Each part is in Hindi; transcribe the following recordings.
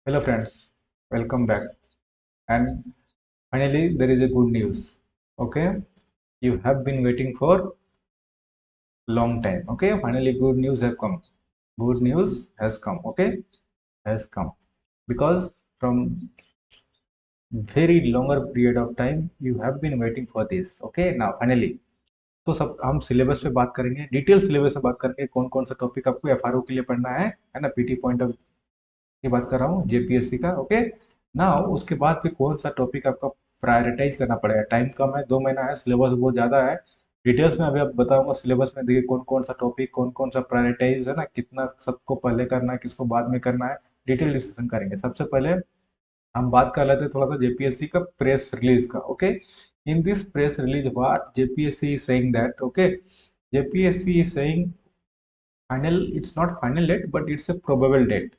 Hello friends, welcome back. And finally, there is a good news. Okay, you have been waiting for long time. Okay, finally, good news have come. Good news has come. Okay, has come because from very longer period of time you have been waiting for this. Okay, now finally. तो सब हम सिलेबस पे बात करेंगे, डिटेल सिलेबस पे बात करेंगे, कौन कौन सा टॉपिक आपको एफआरओ के लिए पढ़ना है ना, पीटी पॉइंट ऑफ की बात कर रहा हूँ, जेपीएससी का। ओके, ना उसके बाद फिर कौन सा टॉपिक आपका प्रायोरिटाइज करना पड़ेगा। टाइम कम है, 2 महीना है, सिलेबस बहुत ज़्यादा है। डिटेल्स में अभी आप बताऊंगा सिलेबस में, देखिए कौन कौन सा टॉपिक, कौन कौन सा प्रायोरिटाइज है ना, कितना सबको पहले करना है, किसको बाद में करना है, डिटेल डिस्कशन करेंगे। सबसे पहले हम बात कर लेते हैं थोड़ा सा जेपीएससी का प्रेस रिलीज का। Okay, in this press release what JPSC is saying that, okay, JPSC is saying final, it's not final date but it's a probable date.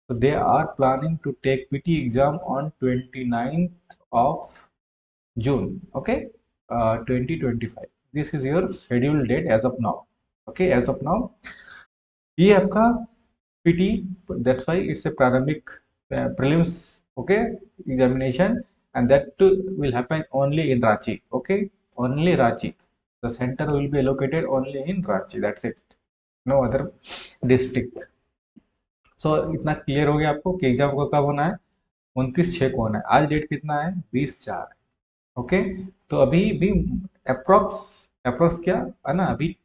So they are planning to take PT exam on 29th of June. Okay, 2025, this is your scheduled date as of now. Okay, as of now ये आपका PT, that's why it's a प्रारंभिक prelims, okay, examination, and that too will happen only in Ranchi. Okay, only Ranchi, the center will be allocated only in Ranchi, that's it, no other district. सो इतना क्लियर हो गया आपको कि एग्जाम को कब होना है, 29/6 को होना है। आज डेट कितना है, 20/4। ओके, तो अभी भी अप्रोक्स, अप्रोक्स क्या है ना, अभी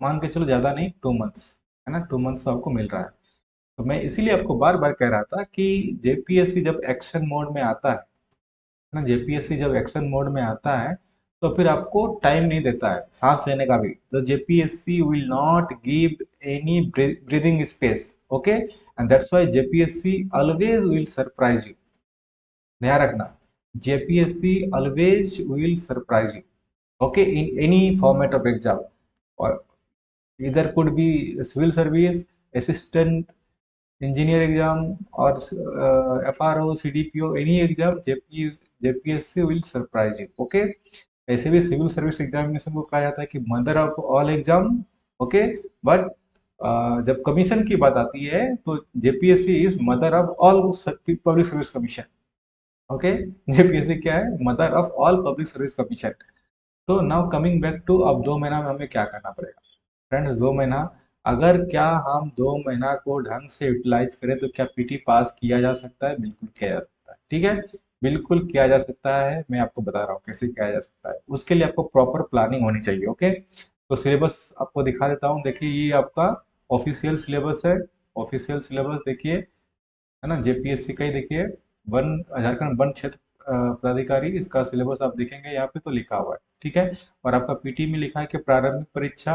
मान के चलो ज़्यादा नहीं, 2 मंथ्स है ना, 2 मंथ्स आपको मिल रहा है। तो मैं इसीलिए आपको बार बार कह रहा था कि जेपीएससी जब एक्शन मोड में आता है ना, जेपीएससी जब एक्शन मोड में आता है तो फिर आपको टाइम नहीं देता है सांस लेने का भी। तो JPSC will not give any breathing space. Okay, and that's why JPSC always will surprise you. ध्यान रखना, JPSC always will surprise you. Okay, in any format of exam, और इधर could be civil service, assistant engineer exam, और FRO, CDPO, any exam, JPSC will surprise you. Okay, ऐसे भी सिविल सर्विस एग्जामिनेशन को कहा जाता है कि mother of all exam. Okay, but जब कमीशन की बात आती है तो JPSC is mother of all public service commission. Okay, JPSC क्या है, mother of all public service commission. तो नाउ कमिंग बैक टू, अब 2 महीना में हमें क्या करना पड़ेगा फ्रेंड्स। 2 महीना, अगर क्या हम 2 महीना को ढंग से यूटिलाइज करें तो क्या पीटी पास किया जा सकता है, बिल्कुल किया जा सकता है। ठीक है, बिल्कुल किया जा सकता है। मैं आपको बता रहा हूँ कैसे किया जा सकता है। उसके लिए आपको प्रॉपर प्लानिंग होनी चाहिए। ओके, तो सिलेबस आपको दिखा देता हूँ। देखिए ये आपका ऑफिशियल सिलेबस है। ऑफिशियल सिलेबस देखिए, है ना, जेपीएससी का ही देखिए, वन झारखंड वन क्षेत्र प्राधिकारी, इसका सिलेबस आप देखेंगे यहाँ पे तो लिखा हुआ है। ठीक है, और आपका पीटी में लिखा है कि प्रारंभिक परीक्षा।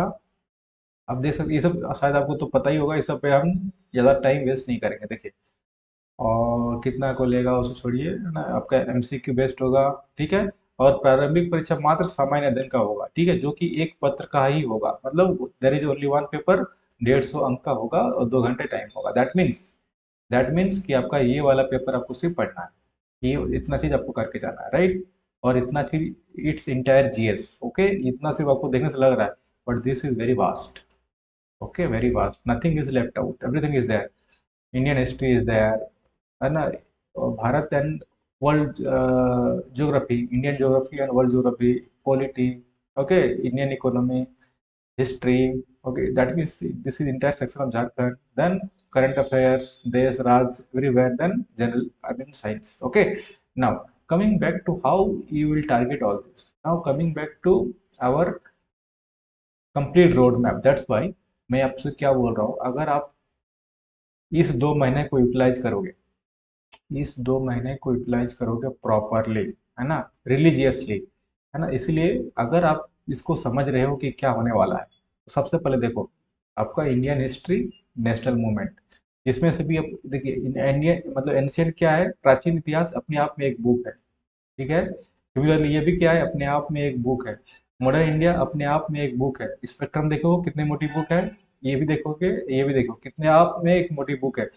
आप देख सकते, ये सब शायद आपको तो पता ही होगा, इस सब पे हम ज़्यादा टाइम वेस्ट नहीं करेंगे। देखिए, और कितना को लेगा उसे छोड़िए, है ना, आपका एमसीक्यू बेस्ड होगा। ठीक है, और प्रारंभिक परीक्षा मात्र सामान्य अध्ययन का होगा। ठीक है, जो कि एक पत्र का ही होगा, मतलब there is only one paper, 150 अंक का होगा और 2 घंटे टाइम होगा। दैट मीन्स कि आपका ये वाला पेपर आपको सिर्फ पढ़ना है, ये इतना चीज आपको करके जाना है, राइट। और इतना चीज इट्स इंटायर जीएस। ओके, इतना सिर्फ आपको देखने से लग रहा है, but this is very vast. Okay, very vast, nothing is left out, everything is there. Indian history is there, है ना, Bharat and world geography, Indian geography and world geography, polity, okay, Indian economy, history. Okay, that means this is entire section of Jharkhand. Then current affairs, Desh, Raj, everywhere. Then general, I mean science. Okay. Now coming back to how you will target all this. Now coming back to our complete road map. That's why मैं आपसे क्या बोल रहा हूँ, अगर आप इस 2 महीने को यूटिलाइज करोगे, इस 2 महीने को यूटिलाइज करोगे प्रॉपरली, है ना, रिलीजियसली, है ना, इसलिए अगर आप इसको समझ रहे हो कि क्या होने वाला है, तो सबसे पहले देखो आपका इंडियन हिस्ट्री, नेशनल मूवमेंट, इसमें से भी अब देखिए, इंडियन मतलब एंशियंट क्या है, प्राचीन इतिहास अपने आप में एक बुक है। ठीक है, सिमिलरली ये भी क्या है, अपने आप में एक बुक है। मॉडर्न इंडिया अपने आप में एक बुक है। स्पेक्ट्रम देखो कितनी मोटी बुक है, ये भी देखोगे, ये भी देखो कितने आप में एक मोटी बुक है।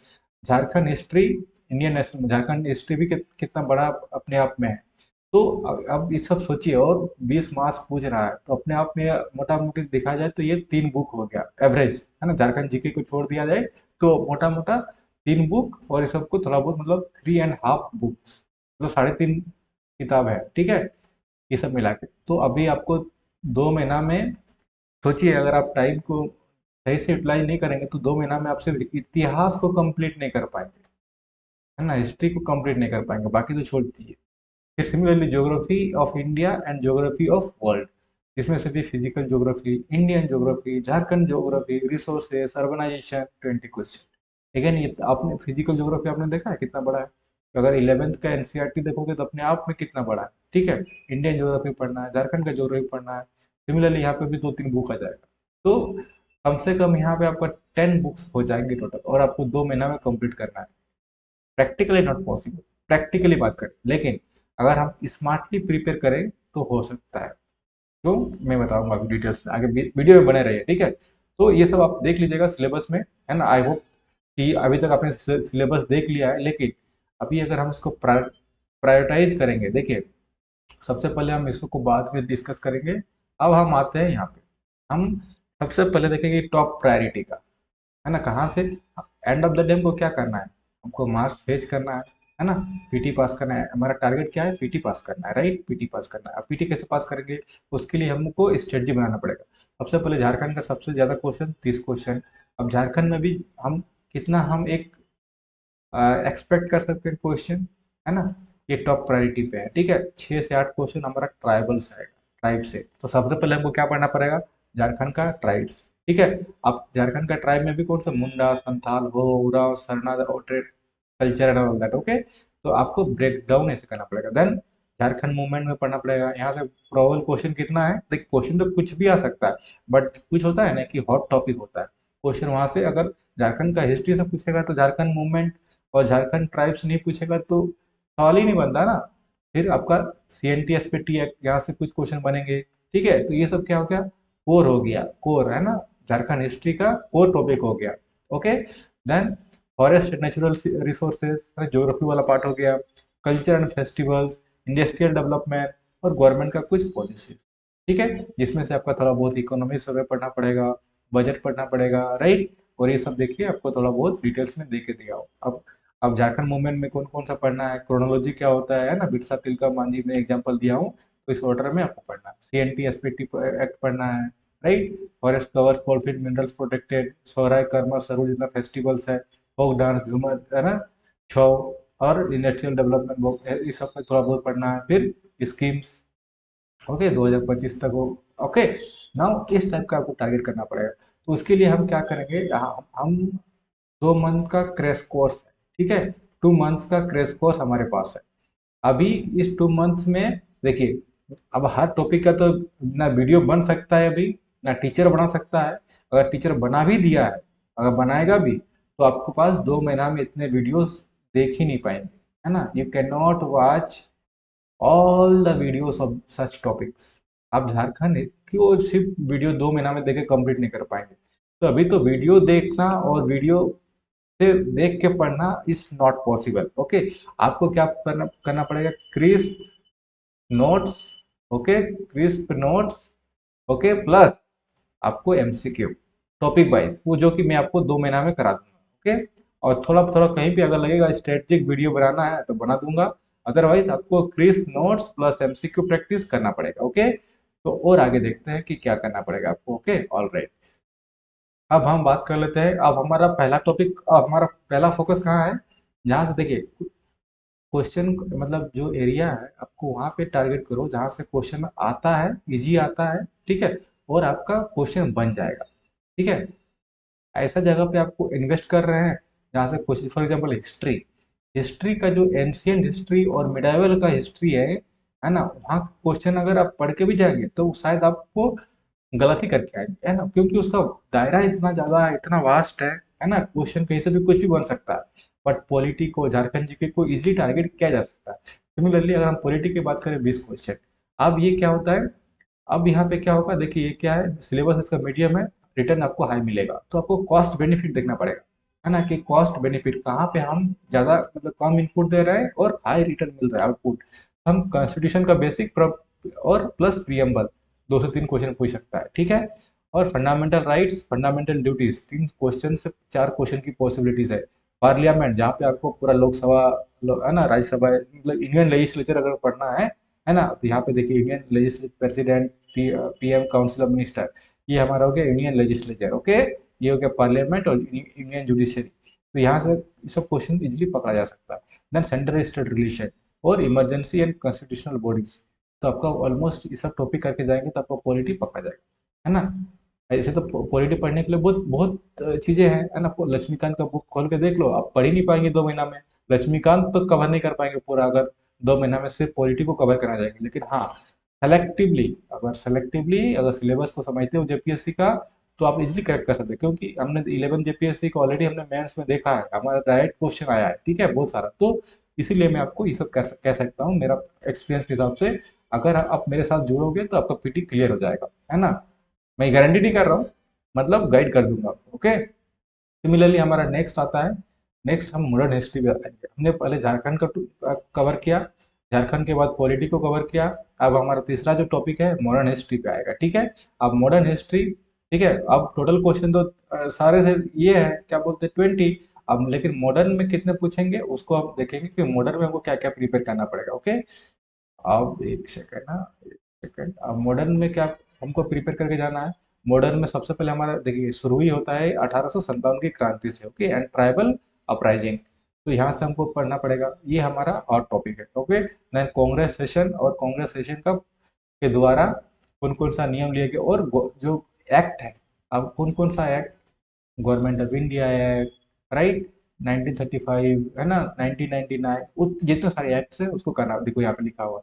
Jharkhand history, Indian national Jharkhand history भी कितना बड़ा अपने आप में है। तो अब ये सब सोचिए, और 20 मार्क्स पूछ रहा है तो अपने आप में मोटा मोटी देखा जाए तो ये 3 बुक हो गया एवरेज, है ना, झारखंड जीके को छोड़ दिया जाए तो मोटा मोटा 3 बुक और ये सबको थोड़ा बहुत मतलब 3.5 बुक्स, तो 3.5 किताब है, ठीक है, ये सब मिला के। तो अभी आपको 2 महीना में, सोचिए अगर आप टाइम को सही से यूटिलाइज नहीं करेंगे तो 2 महीना में आप सिर्फ इतिहास को कंप्लीट नहीं कर पाएंगे, है ना, हिस्ट्री को कंप्लीट नहीं कर पाएंगे, बाकी तो छोड़ दीजिए। फिर similarly geography of India and geography of world, इसमें से भी physical geography, Indian geography, Jharkhand geography, resources, urbanisation, 20 question. Again ये आपने फिजिकल ज्योग्राफी आपने देखा है कितना बड़ा है, तो अगर 11th का एनसीईआरटी देखोगे तो अपने आप में कितना बड़ा है, ठीक है। इंडियन ज्योग्राफी पढ़ना है, झारखंड का ज्योग्राफी पढ़ना है, सिमिलरली यहाँ पे भी 2-3 बुक आ जाएगा। तो कम से कम यहाँ पे आपका 10 बुक्स हो जाएंगे टोटल, और आपको 2 महीना में कंप्लीट करना है। प्रैक्टिकली नॉट पॉसिबल, प्रैक्टिकली बात करें, लेकिन अगर हम स्मार्टली प्रिपेयर करें तो हो सकता है। तो मैं बताऊंगा आपको डिटेल्स में, आगे वीडियो में बने रहिए, ठीक है। तो ये सब आप देख लीजिएगा सिलेबस में, है ना। आई होप कि अभी तक आपने सिलेबस देख लिया है, लेकिन अभी अगर हम इसको प्रायोरिटाइज करेंगे, देखिए सबसे पहले हम इसको बाद में डिस्कस करेंगे। अब हम आते हैं यहाँ पे, हम सबसे पहले देखेंगे टॉप प्रायोरिटी का, है ना, कहाँ से। एंड ऑफ द डे हमको क्या करना है, हमको मार्क्स फेच करना है ना, पीटी पास करना है। हमारा टारगेट क्या है, पीटी पास करना है, राइट, पीटी पास करना है। अब पीटी कैसे पास करेंगे, उसके लिए हमको स्ट्रेटजी बनाना पड़ेगा। सबसे पहले झारखंड का सबसे ज़्यादा क्वेश्चन 30 क्वेश्चन। अब झारखंड में भी हम कितना हम एक एक्सपेक्ट कर सकते हैं क्वेश्चन, है ना, ये टॉप प्रायोरिटी पे है, ठीक है। 6 से 8 क्वेश्चन हमारा ट्राइबल से आएगा, ट्राइब से। तो सबसे पहले हमको क्या पढ़ना पड़ेगा, झारखंड का ट्राइब्स, ठीक है। अब झारखंड का ट्राइब में भी कौन सा, मुंडा, संथाल, हो, उराव, सरना, ओट्रेट, culture and all that, okay. तो आपको ब्रेक डाउन ऐसे करना पड़ेगा। देन झारखंड मूवमेंट में पढ़ना पड़ेगा। यहाँ से प्रोबल क्वेश्चन कितना है, देखिए क्वेश्चन तो कुछ भी आ सकता है, बट कुछ होता है ना कि हॉट टॉपिक होता है क्वेश्चन, वहां से अगर झारखंड का हिस्ट्री से पूछेगा तो झारखंड मूवमेंट और झारखंड ट्राइब्स नहीं पूछेगा तो सवाल ही नहीं बनता ना। फिर आपका CNT एसपीटी एक्ट, यहाँ से कुछ क्वेश्चन बनेंगे, ठीक है। तो ये सब क्या हो गया, कोर हो गया, कोर, है ना, झारखंड हिस्ट्री का कोर टॉपिक हो गया, okay. Then forest natural resources, geography वाला पार्ट हो गया, culture and festivals, industrial development और गवर्नमेंट का कुछ पॉलिसीज, ठीक है। जिसमें से आपका थोड़ा बहुत इकोनॉमी सर्वे पढ़ना पड़ेगा, बजट पढ़ना पड़ेगा, राइट। और ये सब देखिए आपको थोड़ा बहुत डिटेल्स में दे के दिया हो। अब झारखंड मूवमेंट में कौन कौन सा पढ़ना है, क्रोनोलॉजी क्या होता है ना, बिरसा तिलका मांझी में एग्जांपल दिया हूँ, तो इस ऑर्डर में आपको पढ़ना है। CNT एसपीटी एक्ट पढ़ना है, राइट। फॉरेस्ट कवर्स फॉलफिट मिनरल्स प्रोटेक्टेड, सोहराय, कर्मा, सरू जितना फेस्टिवल्स है, फोक डांस, झूमर, है ना, छऊ, और इंडस्ट्रियल डेवलपमेंट, इस सब पे थोड़ा बहुत पढ़ना है। फिर स्कीम्स, ओके, 2025 तक हो, ओके। नाउ इस टाइप का आपको टारगेट करना पड़ेगा। तो उसके लिए हम क्या करेंगे, हम 2 मंथ का क्रैश कोर्स है, ठीक है, 2 मंथ्स का क्रैश कोर्स हमारे पास है। अभी इस 2 मंथ्स में देखिए, अब हर टॉपिक का तो ना वीडियो बन सकता है अभी, ना टीचर बना सकता है। अगर टीचर बना भी दिया है, अगर बनाएगा भी, तो आपके पास 2 महीना में इतने वीडियोस देख ही नहीं पाएंगे, है ना। You can not watch all the videos of such topics. आप झारखंड क्यों सिर्फ वीडियो 2 महीना में देख के कंप्लीट नहीं कर पाएंगे। तो अभी तो वीडियो देखना और वीडियो से देख के पढ़ना इज नॉट पॉसिबल, ओके। आपको क्या करना पड़ेगा, crisp notes, okay, crisp notes, okay, plus आपको MCQ टॉपिक वाइज, वो जो कि मैं आपको 2 महीना में करा दूंगा, ओके। और थोड़ा थोड़ा कहीं पे अगर लगेगा स्ट्रेटेजिक वीडियो बनाना है तो बना दूंगा, अदरवाइज आपको crisp notes plus MCQ practice करना पड़ेगा, ओके। तो और आगे देखते हैं कि क्या करना पड़ेगा आपको, ओके, ऑल राइट। अब हम बात कर लेते हैं, अब हमारा पहला टॉपिक, हमारा पहला फोकस कहाँ है, जहाँ से देखिए क्वेश्चन, मतलब जो एरिया है आपको वहाँ पे टारगेट करो जहाँ से क्वेश्चन आता है, इजी आता है, ठीक है, और आपका क्वेश्चन बन जाएगा, ठीक है। ऐसा जगह पे आपको इन्वेस्ट कर रहे हैं जहाँ से question, for example history, history का जो एंशियंट हिस्ट्री और मिडाइवल का हिस्ट्री है ना, वहाँ क्वेश्चन अगर आप पढ़ के भी जाएंगे तो शायद आपको गलत ही करके आएंगे, है ना, क्योंकि उसका दायरा इतना ज्यादा है, इतना वास्ट है ना, क्वेश्चन कहीं से भी कुछ भी बन सकता है। बट पॉलिटी को, झारखंड जीके को इजिली टारगेट किया जा सकता है। सिमिलरली अगर हम पॉलिटी की बात करें, 20 क्वेश्चन। अब ये क्या होता है, अब यहाँ पे क्या होगा, देखिए ये क्या है, सिलेबस इसका मीडियम है, रिटर्न आपको हाई मिलेगा, तो आपको कॉस्ट बेनिफिट देखना पड़ेगा, है ना, कि कॉस्ट बेनिफिट कहाँ पे हम ज्यादा मतलब कम इनपुट दे रहे हैं और हाई रिटर्न मिल रहा है, आउटपुट। हम कॉन्स्टिट्यूशन का बेसिक और प्लस प्रियम्बल 2 से 3 क्वेश्चन पूछ सकता है, ठीक है। और fundamental rights, fundamental duties, 3 question से 4 क्वेश्चन की पॉसिबिलिटीज है। पार्लियामेंट जहाँ पे आपको पूरा लोकसभा है ना, राज्यसभा, मतलब इंडियन लेजिस्लेचर अगर पढ़ना है ना, तो यहाँ पे देखिए Indian legislature, president, PM, council of minister, ये हमारा हो गया इंडियन लेजिस्लेचर। ओके, ये हो गया पार्लियामेंट और इंडियन जुडिशरी। तो यहाँ से ये सब क्वेश्चन इजिली पकड़ा जा सकता है। देन सेंट्रल स्टेट रिलेशन और इमरजेंसी एंड कॉन्स्टिट्यूशनल बॉडीज, तो आपका ऑलमोस्ट ये सब टॉपिक करके जाएंगे तो आपका पॉलिटी पकड़ा जाएगा, है ना। ऐसे तो पॉलिटी पढ़ने के लिए बहुत बहुत चीजें हैं, है ना। लक्ष्मीकांत का बुक खोल के देख लो, आप पढ़ ही नहीं पाएंगे 2 महीना में। लक्ष्मीकांत तो कवर नहीं कर पाएंगे पूरा, अगर 2 महीना में सिर्फ पॉलिटी को कवर करना जाएंगे। लेकिन हाँ, सेलेक्टिवली अगर सिलेबस को समझते हो जेपीएससी का, तो आप इजिली करेक्ट कर सकते हैं, क्योंकि हमने 11 जेपीएससी को ऑलरेडी हमने मेंस में देखा है, हमारा डायरेक्ट क्वेश्चन आया है, ठीक है, बहुत सारा। तो इसीलिए मैं आपको ये सब कह सकता हूँ मेरा एक्सपीरियंस के हिसाब से। अगर आप मेरे साथ जुड़ोगे तो आपका पीटी क्लियर हो जाएगा, है ना। मैं गारंटी नहीं कर रहा हूँ, मतलब गाइड कर दूंगा आपको। ओके, सिमिलरली हमारा नेक्स्ट आता है। नेक्स्ट हम मॉडर्न हिस्ट्री पे आएंगे। हमने पहले झारखंड का कवर किया, झारखंड के बाद पॉलिटी को कवर किया। अब हमारा तीसरा जो टॉपिक है मॉडर्न हिस्ट्री पे आएगा, ठीक है। अब मॉडर्न हिस्ट्री, ठीक है। अब टोटल क्वेश्चन तो सारे से ये है, क्या बोलते हैं, 20। अब लेकिन मॉडर्न में कितने पूछेंगे उसको आप देखेंगे कि मॉडर्न में हमको क्या क्या प्रिपेयर करना पड़ेगा। ओके, अब एक सेकंड ना, एक सेकंड। अब मॉडर्न में क्या हमको प्रिपेयर करके जाना है। मॉडर्न में सबसे पहले हमारा देखिए शुरू ही होता है 1857 की क्रांति से, ओके, एंड ट्राइबल अपराइजिंग। तो यहाँ से हमको पढ़ना पड़ेगा, ये हमारा और टॉपिक है। ओके, देन कांग्रेस सेशन, और कांग्रेस सेशन का के द्वारा कौन कौन सा नियम लिए गए, और जो एक्ट है, अब कौन कौन सा act, government of India act, right, 1935, है ना, 1999, जितने सारे एक्ट्स है उसको करना। देखो यहाँ पे लिखा हुआ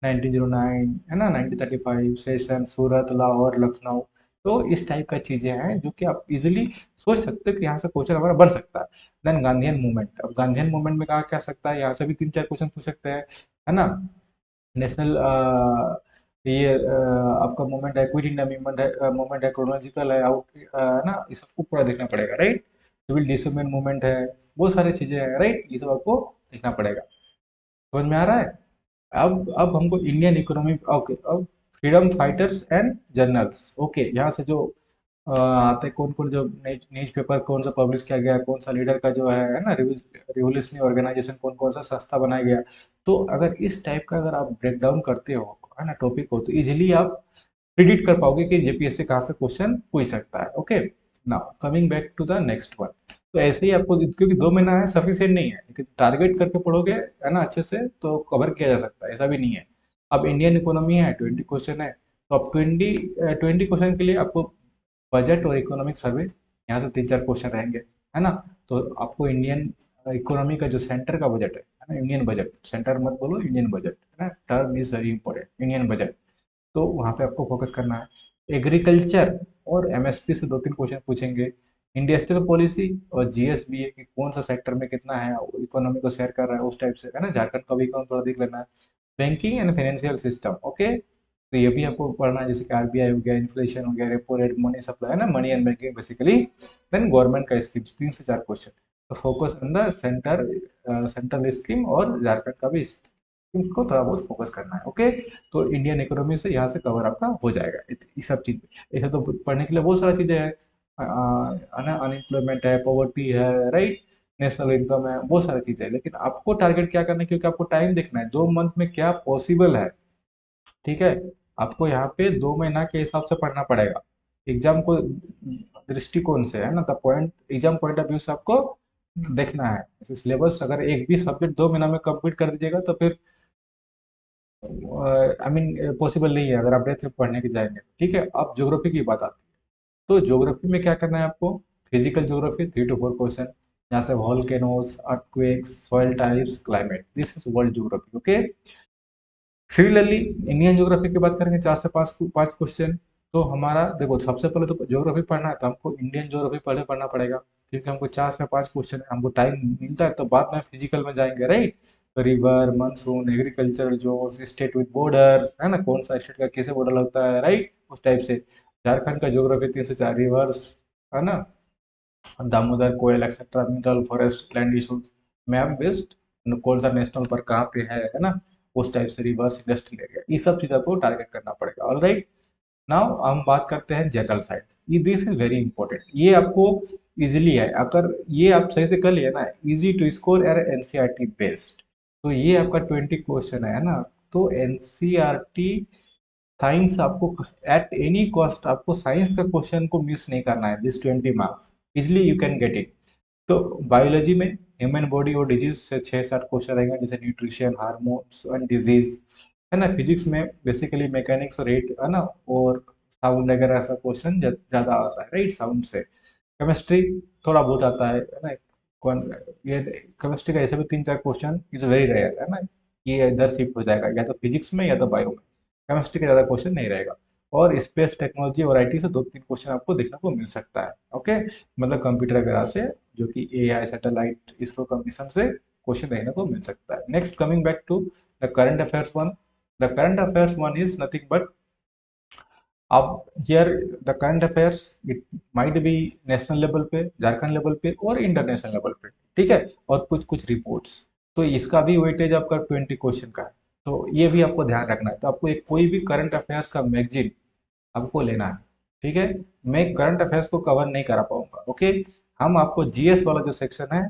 है 1909, है ना, 1935 सेशन, सूरत, लाहौर, लखनऊ। तो इस टाइप का चीजें हैं जो कि आप इजीली सोच सकते हो कि यहाँ से क्वेश्चन हमारा बन सकता है। देन गांधीयन मूवमेंट, अब गांधीयन मूवमेंट में कहा क्या सकता है, यहाँ से भी 3-4 क्वेश्चन पूछ सकते हैं, है ना। नेशनल ये आपका मूवमेंट है, क्विट इंडिया मूवमेंट है, मूवमेंट है, क्रोनोलॉजिकल है, आउट, ना, इस सबको पूरा देखना पड़ेगा, राइट। सिविल डिसोबेडिएंस मूवमेंट है, बहुत सारी चीजें हैं, राइट, ये सब आपको देखना पड़ेगा। समझ में आ रहा है। अब हमको इंडियन इकोनॉमी, ओके, अब freedom fighters and journals, okay, यहाँ से जो आते कौन कौन, जो न्यूज पेपर कौन सा पब्लिश किया गया, कौन सा लीडर का जो है ना, रिवोल्यूशनरी ऑर्गेनाइजेशन कौन कौन सा संस्था बनाया गया। तो अगर इस टाइप का अगर आप ब्रेक डाउन करते हो, है ना, टॉपिक हो, तो इजीली आप प्रिडिक्ट कर पाओगे कि जेपीएससी कहाँ से क्वेश्चन पूछ सकता है। Okay, now coming back to the next one. तो ऐसे ही आपको, क्योंकि 2 महीना है, सफिशियंट नहीं है, लेकिन टारगेट करके पढ़ोगे, है ना, अच्छे से, तो कवर किया जा सकता है, ऐसा भी नहीं है। अब इंडियन इकोनॉमी है, 20 क्वेश्चन है, तो अब 20 क्वेश्चन के लिए आपको बजट और इकोनॉमिक सर्वे, यहाँ से 3-4 क्वेश्चन रहेंगे, है ना। तो आपको इंडियन इकोनॉमी का जो सेंटर का बजट है ना, इंडियन बजट, सेंटर मत बोलो, इंडियन बजट, है ना, term is very important, Indian budget. तो वहाँ पे आपको फोकस करना है। एग्रीकल्चर और एमएसपी से 2-3 क्वेश्चन पूछेंगे। इंडस्ट्रियल पॉलिसी और जीएसबीए की कौन सा सेक्टर में कितना है, इकोनॉमी को शेयर कर रहा है, उस टाइप से, है ना। झारखंड का भी इकोनॉमी थोड़ा देख लेना है। Banking and financial system, okay, तो ये भी आपको पढ़ना है, जैसे कि आरबीआई हो गया, इन्फ्लेशन हो गया, रेपो रेट, मनी सप्लाई, है ना, money and banking basically. Then government का स्कीम, 3 से 4 क्वेश्चन। तो focus on the central scheme, और झारखंड का भी स्कीम को थोड़ा बहुत फोकस करना है। ओके, तो इंडियन इकोनॉमी से यहाँ से कवर आपका हो जाएगा, ये सब चीज। ऐसे तो पढ़ने के लिए बहुत सारी चीजें हैं, है ना, अनएम्प्लॉयमेंट है, पॉवर्टी है, राइट, नेशनल इनकम है, बहुत सारी चीजें हैं। लेकिन आपको टारगेट क्या करना है, क्योंकि आपको टाइम देखना है 2 मंथ में क्या पॉसिबल है, ठीक है। आपको यहाँ पे 2 महीना के हिसाब से पढ़ना पड़ेगा, एग्जाम को दृष्टिकोण से, है ना, तो point, exam point of view से आपको देखना है। जैसे सिलेबस अगर एक भी सब्जेक्ट 2 महीना में कंप्लीट कर दीजिएगा तो फिर आई मीन पॉसिबल नहीं है, अगर आप डेथ से पढ़ने के जाएंगे, ठीक है। अब ज्योग्राफी की बात आती है, तो ज्योग्राफी में क्या करना है आपको। फिजिकल ज्योग्राफी 3 to 4 क्वेश्चन, यहाँ से volcanoes, earthquakes, soil types, climate, this is world geography. Okay, similarly Indian geography की बात करेंगे, 4 से 5 क्वेश्चन। तो हमारा देखो, सबसे पहले तो ज्योग्राफी पढ़ना है, तो हमको इंडियन ज्योग्राफी पहले पढ़ना पड़ेगा, क्योंकि हमको 4 से 5 क्वेश्चन है, हमको टाइम मिलता है तो बाद में फिजिकल में जाएंगे, राइट। तो रिवर, मानसून, एग्रीकल्चर, जो स्टेट विद बॉर्डर्स, है ना, कौन सा स्टेट का कैसे बॉर्डर लगता है, राइट, उस टाइप से। झारखंड का ज्योग्राफी 3 से 4 रिवर्स, है ना, Damodar, Koel, etcetera, mineral, forest, land issues, map based, कौन सा नेशनल पार्क कहाँ पे है ना, उस टाइप से, रिवर्स, इंडस्ट्रियल एरिया, ये सब चीज़ों को टारगेट करना पड़ेगा। ऑलराइट, नाउ हम बात करते हैं जनरल साइंस। ये दिस इज वेरी इंपॉर्टेंट, ये आपको इजीली है। अगर ये आप सही से कर लिए ना, इजी टू स्कोर एर एनसीईआरटी बेस्ड, तो ये आपका 20 क्वेश्चन है ना। तो एनसीईआरटी साइंस आपको एट एनी कॉस्ट आपको साइंस का क्वेश्चन को मिस नहीं करना है। This 20 marks easily you can get it. तो बायोलॉजी में ह्यूमन बॉडी और डिजीज से 6-7 क्वेश्चन रहेगा, जैसे न्यूट्रिशन, हार्मोन्स एंड डिजीज, है ना। फिजिक्स में बेसिकली मैकेनिक्स और रेट, है ना, और साउंड वगैरह ऐसा क्वेश्चन ज़्यादा आता है, राइट, साउंड से। केमिस्ट्री थोड़ा बहुत आता है ना। कौन, ये केमिस्ट्री का ऐसे भी 3-4 क्वेश्चन इज वेरी रेयर, है ना। ये इधर शिफ्ट हो जाएगा, या तो फिजिक्स में या तो बायो में। केमिस्ट्री का ज़्यादा क्वेश्चन नहीं रहेगा। और स्पेस टेक्नोलॉजी और आईटी से 2-3 क्वेश्चन आपको देखने को मिल सकता है, ओके। मतलब कंप्यूटर वगैरह से, जो कि एआई, सैटेलाइट, इसरो का मिशन से क्वेश्चन देखने को मिल सकता है। Next, coming back to the current affairs one. The current affairs one is nothing but, अब here the current affairs it might be national level पे, झारखंड लेवल पे और इंटरनेशनल लेवल पे, ठीक है, और कुछ कुछ रिपोर्ट्स। तो इसका भी वेटेज आपका 20 क्वेश्चन का है। तो ये भी आपको ध्यान रखना है। तो आपको एक कोई भी करंट अफेयर्स का मैगजीन आपको लेना है, ठीक है। मैं करंट अफेयर्स को कवर नहीं करा पाऊंगा, ओके। हम आपको जीएस वाला जो सेक्शन है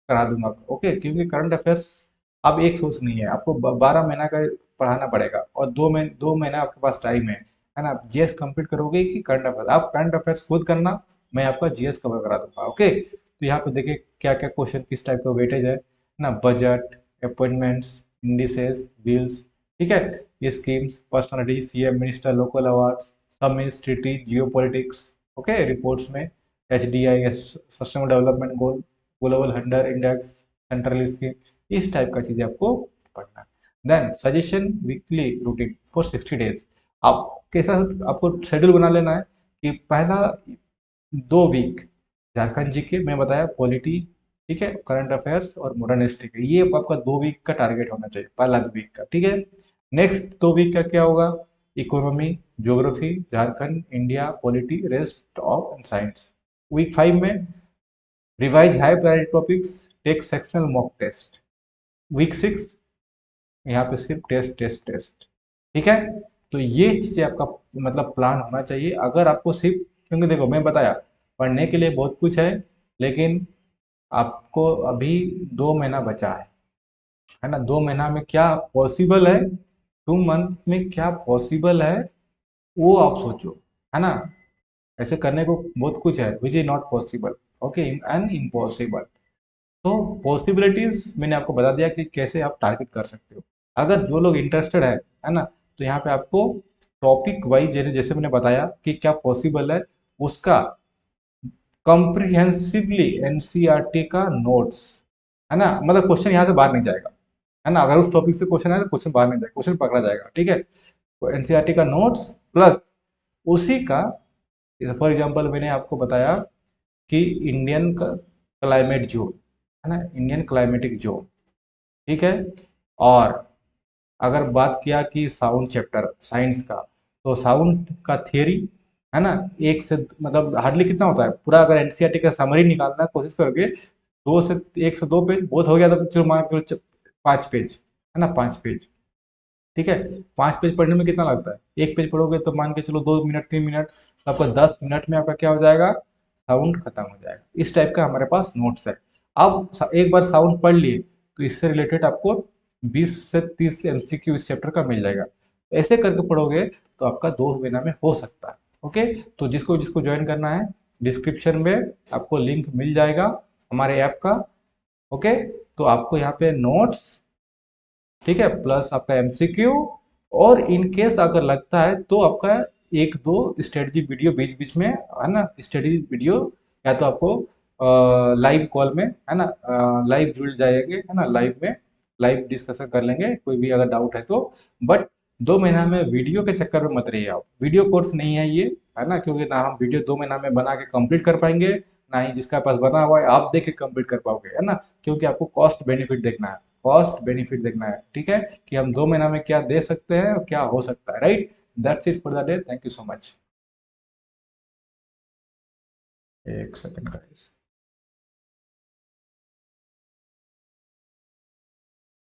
करा दूंगा, ओके, क्योंकि करंट अफेयर्स अब एक सोच नहीं है, आपको 12 महीना का पढ़ाना पड़ेगा, और 2 महीना आपके पास टाइम है ना। आप जीएस कंप्लीट करोगे कि करंट अफेयर्स, आप करंट अफेयर्स खुद करना, मैं आपका जीएस कवर करा दूंगा, ओके। तो यहाँ पे देखिए क्या क्या क्वेश्चन किस टाइप का वेटेज है ना। बजट, अपॉइंटमेंट्स, इंडिसेस, बिल्स, ठीक है, ये schemes, personality, CM, minister, local awards, सब में strictly geopolitics, okay. Reports में H D I, sustainable development goal, global hunger index, central scheme, इस टाइप का चीज़ें आपको पढ़ना है। Then suggestion weekly routine for 60 days. आप कैसा आपको शेड्यूल बना लेना है कि पहला 2 वीक झारखंड जी के मैं बताया पॉलिटी, ठीक है, करंट अफेयर्स और मॉडर्न हिस्ट्री का, ये आपका 2 वीक का टारगेट होना चाहिए, पहला 2 वीक का, ठीक है। नेक्स्ट 2 वीक का क्या होगा? Economy, geography, Jharkhand, India, polity, rest of science. Week 5 में revise high priority topics, take sectional mock test. Week 6 यहाँ पे सिर्फ टेस्ट टेस्ट टेस्ट, ठीक है। तो ये चीज़ें आपका मतलब प्लान होना चाहिए। अगर आपको सिर्फ, क्योंकि देखो मैं बताया पढ़ने के लिए बहुत कुछ है, लेकिन आपको अभी 2 महीना बचा है ना। 2 महीना में क्या पॉसिबल है, 2 मंथ में क्या पॉसिबल है, वो आप सोचो, है ना। ऐसे करने को बहुत कुछ है which is not possible, okay, and impossible. तो पॉसिबिलिटीज मैंने आपको बता दिया कि कैसे आप टारगेट कर सकते हो। अगर जो लोग इंटरेस्टेड है ना, तो यहाँ पे आपको टॉपिक वाइज, जैसे मैंने बताया कि क्या पॉसिबल है, उसका कॉम्प्रिहेंसिवली एनसीईआरटी का नोट्स, है ना, मतलब क्वेश्चन यहाँ से बाहर नहीं जाएगा, है ना। अगर उस टॉपिक से क्वेश्चन है तो क्वेश्चन बाहर नहीं जाएगा, क्वेश्चन पकड़ा जाएगा, ठीक है। तो एनसीईआरटी का नोट्स प्लस उसी का, फॉर एग्जांपल मैंने आपको बताया कि इंडियन का क्लाइमेट जोन, है ना, इंडियन क्लाइमेटिक जोन, ठीक है। और अगर बात किया कि साउंड चैप्टर साइंस का, तो साउंड का थियरी, है ना, एक से मतलब हार्डली कितना होता है पूरा, अगर एनसीईआरटी का समरी निकालना कोशिश करोगे, 1 से 2 पेज बहुत हो गया, तो चलो मान के चलो 5 पेज, है ना, 5 पेज, ठीक है। 5 पेज पढ़ने में कितना लगता है? एक पेज पढ़ोगे तो मान के चलो 2 मिनट 3 मिनट, तो आपका 10 मिनट में आपका क्या हो जाएगा, साउंड खत्म हो जाएगा। इस टाइप का हमारे पास नोट्स है। अब एक बार साउंड पढ़ लिए तो इससे रिलेटेड आपको 20 से 30 एमसीक्यू इस चैप्टर का मिल जाएगा। ऐसे करके पढ़ोगे तो आपका 2 महीना में हो सकता है, ओके। तो जिसको जिसको ज्वाइन करना है, डिस्क्रिप्शन में आपको लिंक मिल जाएगा हमारे ऐप का, ओके। तो आपको यहाँ पे नोट्स, ठीक है, प्लस आपका एमसीक्यू, और इन केस अगर लगता है तो आपका 1-2 स्ट्रेटजी वीडियो बीच बीच में, है ना, स्टडी वीडियो, या तो आपको लाइव कॉल में, है ना, लाइव जुड़ जाएंगे, है ना, लाइव में लाइव डिस्कशन कर लेंगे कोई भी अगर डाउट है तो। बट 2 महीना में वीडियो के चक्कर में मत रहिए आप, वीडियो कोर्स नहीं है ये, है ना, क्योंकि ना हम वीडियो 2 महीना में बना के कंप्लीट कर पाएंगे, ना ही जिसका पास बना हुआ है आप देख के कंप्लीट कर पाओगे, है ना। क्योंकि आपको कॉस्ट बेनिफिट देखना है, कॉस्ट बेनिफिट देखना है, ठीक है, कि हम 2 महीना में क्या दे सकते हैं और क्या हो सकता है, right. That's it for the day, thank you so much. एक सेकंड गाइस।